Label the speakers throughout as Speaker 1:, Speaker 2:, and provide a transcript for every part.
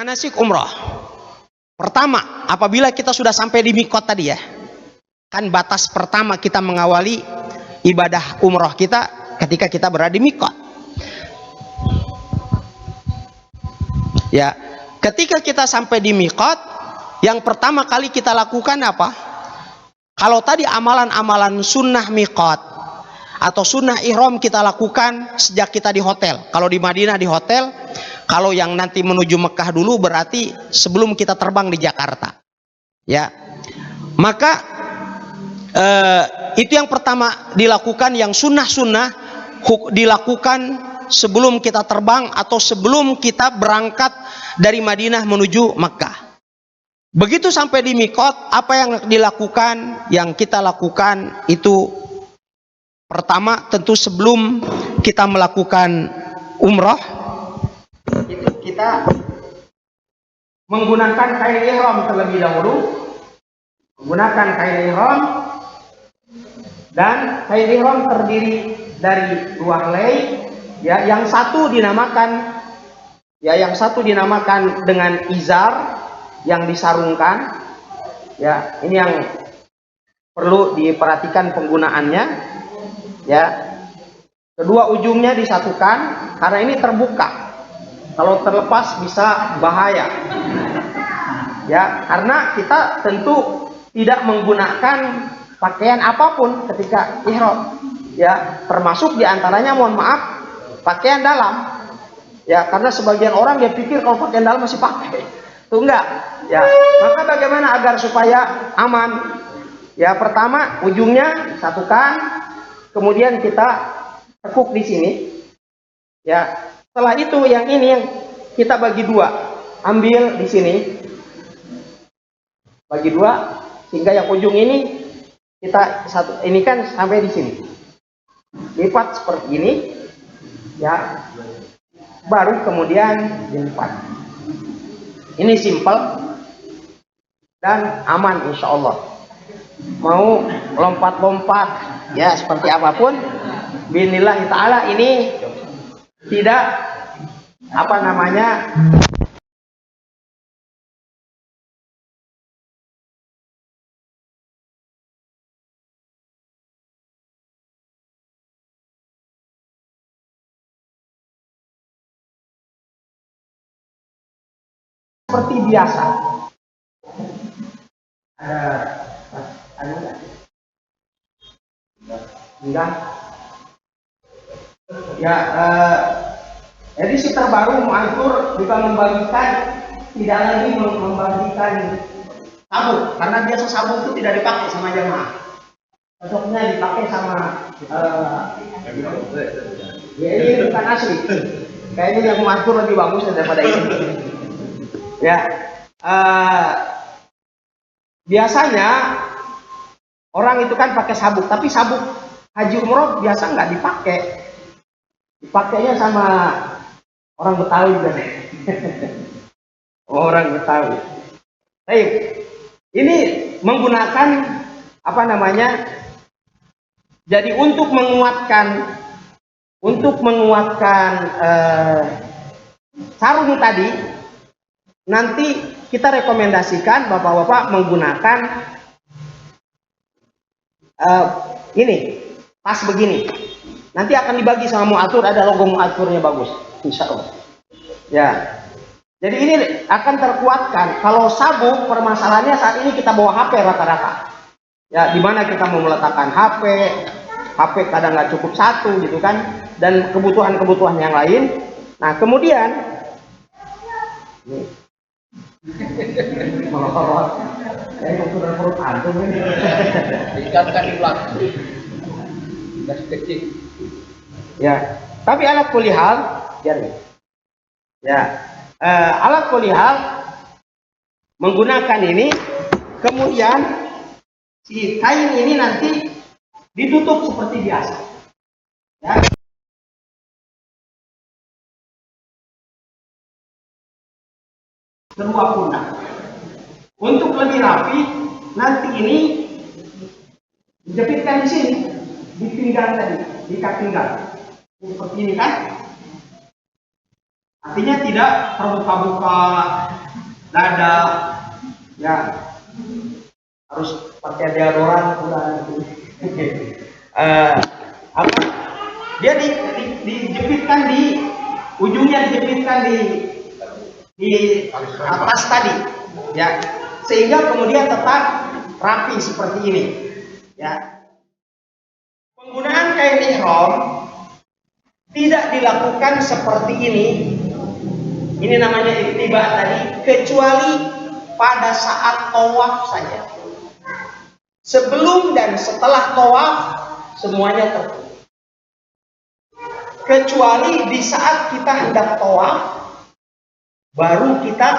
Speaker 1: manasik umroh. Pertama, apabila kita sudah sampai di mikot tadi ya, kan batas pertama kita mengawali ibadah umroh kita ketika kita berada di mikot. Ya, ketika kita sampai di mikot, yang pertama kali kita lakukan apa? Kalau tadi amalan-amalan sunnah mikot atau sunnah ihram kita lakukan sejak kita di hotel. Kalau di Madinah di hotel, kalau yang nanti menuju Mekah dulu berarti sebelum kita terbang di Jakarta. Ya, maka itu yang pertama dilakukan, yang sunnah-sunnah dilakukan sebelum kita terbang atau sebelum kita berangkat dari Madinah menuju Mekah. Begitu sampai di mikot, apa yang dilakukan? Yang kita lakukan itu pertama tentu sebelum kita melakukan umroh itu kita menggunakan kain ihram terlebih dahulu, menggunakan kain ihram, dan kain ihram terdiri dari dua helai. Ya, yang satu dinamakan dengan izar yang disarungkan. Ya, ini yang perlu diperhatikan penggunaannya. Ya, kedua ujungnya disatukan karena ini terbuka. Kalau terlepas bisa bahaya. Ya, karena kita tentu tidak menggunakan pakaian apapun ketika ihram. Ya, termasuk diantaranya, mohon maaf, pakaian dalam. Ya, karena sebagian orang dia pikir kalau pakaian dalam masih pakai. Itu enggak. Ya, maka bagaimana agar supaya aman? Ya, pertama ujungnya satukan, kemudian kita tekuk di sini. Ya, setelah itu yang ini yang kita bagi dua, ambil di sini, bagi dua, sehingga yang ujung ini kita satu, ini kan sampai di sini, lipat seperti ini. Ya, baru kemudian dilipat. Ini simple dan aman insya Allah. Mau lompat-lompat ya seperti apapun, bismillah ta'ala, ini tidak apa namanya seperti biasa. Enggak. Ya, edisi terbaru mengatur juga membagikan, tidak lagi membagikan sabuk, karena biasa sabuk itu tidak dipakai sama jemaah. Cocoknya dipakai sama ya, ini bukan asli. Kayaknya yang mengatur lebih bagus daripada ini. Ya, biasanya orang itu kan pakai sabuk, tapi sabuk haji umroh biasa nggak dipakai. Dipakainya sama orang Betawi kan. Orang Betawi. Baik, ini menggunakan apa namanya? Jadi untuk menguatkan sarung tadi, nanti kita rekomendasikan bapak-bapak menggunakan ini tas begini. Nanti akan dibagi sama muatur, ada logo muaturnya bagus, insya Allah. Ya, jadi ini akan terkuatkan. Kalau sabuk, permasalahannya saat ini kita bawa HP rata-rata. Ya, di mana kita mau meletakkan HP kadang nggak cukup satu gitu kan, dan kebutuhan-kebutuhan yang lain. Nah, kemudian melorot, kayak ukuran perut antum ini. Ikatkan di belakang, kecil. Ya, tapi alat kulihal, ya, alat kulihal menggunakan ini, kemudian si kain ini nanti ditutup seperti biasa. Ya. Kedua pundak. Untuk lebih rapi, nanti ini dijepitkan di sini, di pinggang tadi, di ikat pinggang. Seperti ini kan? Artinya tidak terbuka-buka dada, ya harus pakai deodoran apa? Dia dijepitkan di ujungnya, dijepitkan di atas tadi, ya, sehingga kemudian tetap rapi seperti ini, ya. Penggunaan kain ihram tidak dilakukan seperti ini. Ini namanya ittiba tadi, kecuali pada saat tawaf saja. Sebelum dan setelah tawaf semuanya tertutup. Kecuali di saat kita hendak tawaf, baru kita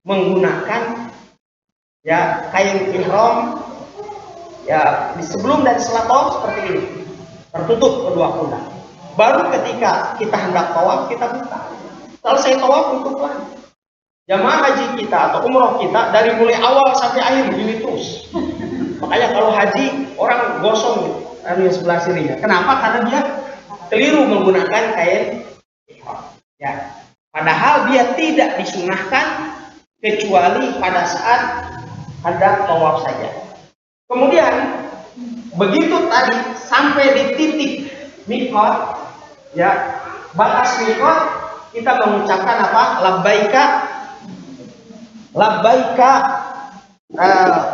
Speaker 1: menggunakan ya kain ihram ya di sebelum dan setelah tawaf seperti ini, tertutup kedua pundak. Baru ketika kita hendak tawaf kita buka. Selesai tawaf tutup lagi. Jamaah haji kita atau umroh kita dari mulai awal sampai akhir begini terus. Makanya kalau haji orang gosong gitu, yang sebelah sininya. Kenapa? Karena dia keliru menggunakan kain ihram. Ya. Padahal dia tidak disunahkan kecuali pada saat hendak tawaf saja. Kemudian begitu tadi sampai di titik miqat, ya batas miqat, kita mengucapkan apa? Labbaika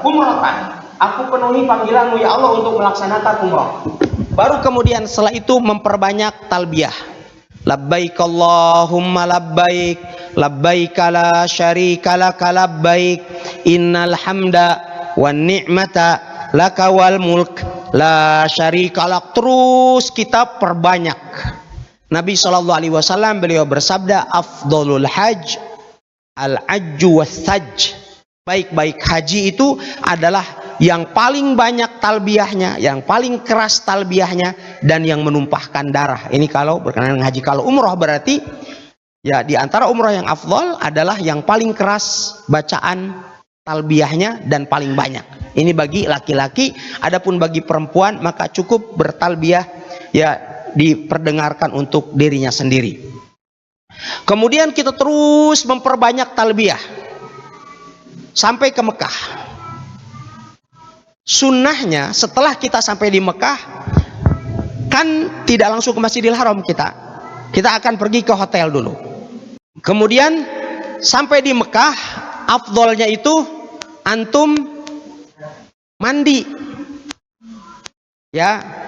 Speaker 1: umratan. Aku penuhi panggilanmu ya Allah untuk melaksanakan umrah. Baru kemudian setelah itu memperbanyak talbiyah. Labbaik Allahumma labbaik, labbaik la syarika laka labbaik, innal hamda wan ni'mata laka wal mulk la syarika lak. Terus kita perbanyak. Nabi SAW beliau bersabda, afdolul hajj al-ajju was-sajj. Baik-baik haji itu adalah yang paling banyak talbiyahnya, yang paling keras talbiyahnya, dan yang menumpahkan darah. Ini kalau berkenaan dengan haji. Kalau umroh berarti ya di antara umroh yang afdol adalah yang paling keras bacaan talbiyahnya dan paling banyak. Ini bagi laki-laki. Adapun bagi perempuan maka cukup bertalbiyah ya diperdengarkan untuk dirinya sendiri. Kemudian kita terus memperbanyak talbiyah sampai ke Mekah. Sunnahnya setelah kita sampai di Mekah kan tidak langsung ke Masjidil Haram, kita akan pergi ke hotel dulu. Kemudian sampai di Mekah, afdolnya itu antum mandi, ya.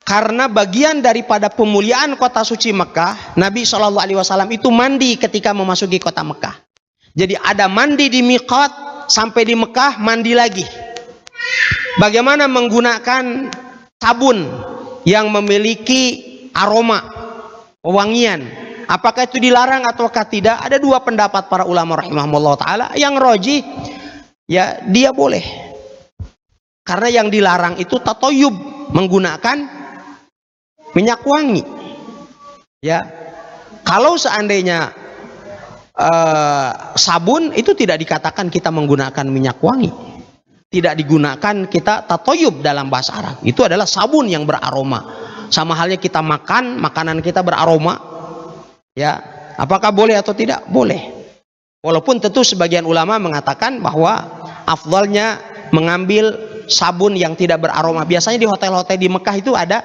Speaker 1: Karena bagian daripada pemuliaan kota suci Mekah, Nabi SAW itu mandi ketika memasuki kota Mekah. Jadi ada mandi di miqat, sampai di Mekah mandi lagi. Bagaimana menggunakan sabun yang memiliki aroma, wangian? Apakah itu dilarang ataukah tidak? Ada dua pendapat para ulama rahimahumullah ta'ala. Yang rajih, ya dia boleh. Karena yang dilarang itu tatoyub, menggunakan minyak wangi. Ya, kalau seandainya sabun itu tidak dikatakan kita menggunakan minyak wangi, tidak digunakan kita tatoyub dalam bahasa Arab. Itu adalah sabun yang beraroma. Sama halnya kita makan, makanan kita beraroma. Ya, apakah boleh atau tidak? Boleh. Walaupun tentu sebagian ulama mengatakan bahwa afdalnya mengambil sabun yang tidak beraroma. Biasanya di hotel-hotel di Mekah itu ada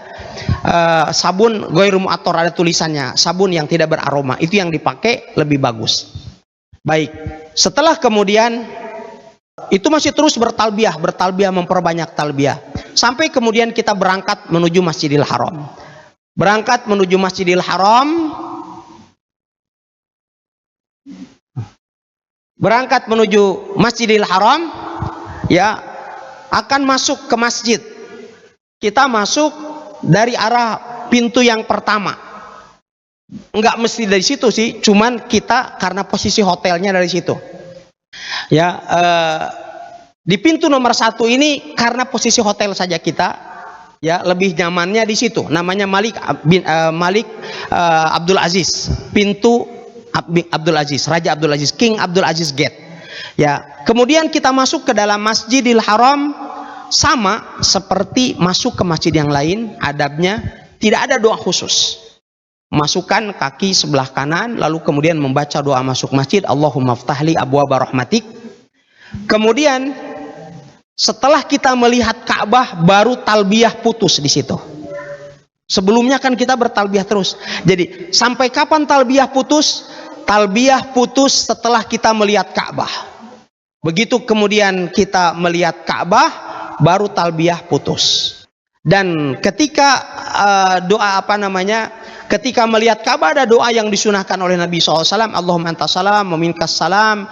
Speaker 1: sabun ghairu mu'attar, ada tulisannya sabun yang tidak beraroma. Itu yang dipakai lebih bagus. Baik, setelah kemudian itu masih terus bertalbiyah memperbanyak talbiyah sampai kemudian kita berangkat menuju Masjidil Haram. Berangkat menuju Masjidil Haram, berangkat menuju Masjidil Haram, ya akan masuk ke masjid. Kita masuk dari arah pintu yang pertama. Enggak mesti dari situ sih, cuman kita karena posisi hotelnya dari situ. Ya, di pintu nomor 1 ini karena posisi hotel saja kita, ya lebih nyamannya di situ. Namanya Malik Abdul Aziz, pintu Abdul Aziz, Raja Abdul Aziz, King Abdul Aziz Gate. Ya, kemudian kita masuk ke dalam Masjidil Haram, sama seperti masuk ke masjid yang lain, adabnya tidak ada doa khusus. masukkan kaki sebelah kanan, lalu kemudian membaca doa masuk masjid, Allahumma ftahli abwaaba rahmatik. Kemudian setelah kita melihat Ka'bah, baru talbiyah putus di situ. Sebelumnya kan kita bertalbiyah terus. Jadi sampai kapan talbiyah putus? Talbiyah putus setelah kita melihat Ka'bah. Begitu kemudian kita melihat Ka'bah, baru talbiyah putus. Dan ketika ketika melihat Ka'bah ada doa yang disunahkan oleh Nabi SAW. Allahumma antas salam wa minkas salam,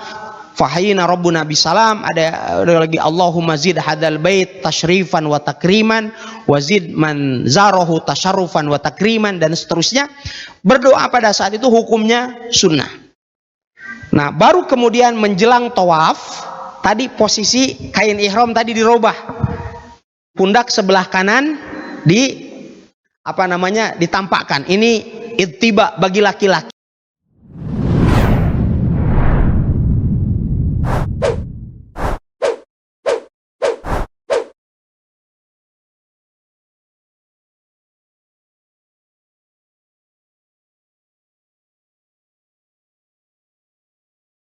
Speaker 1: fahayina rabbuna bisalam. Ada lagi, Allahumma zid hadal bait tashrifan wa takriman, wa zid man zarahu tasharrufan wa takriman, dan seterusnya. Berdoa pada saat itu hukumnya sunnah. Nah, baru kemudian menjelang tawaf, tadi posisi kain ihram tadi dirubah. Pundak sebelah kanan ditampakkan. Ini ittiba bagi laki-laki.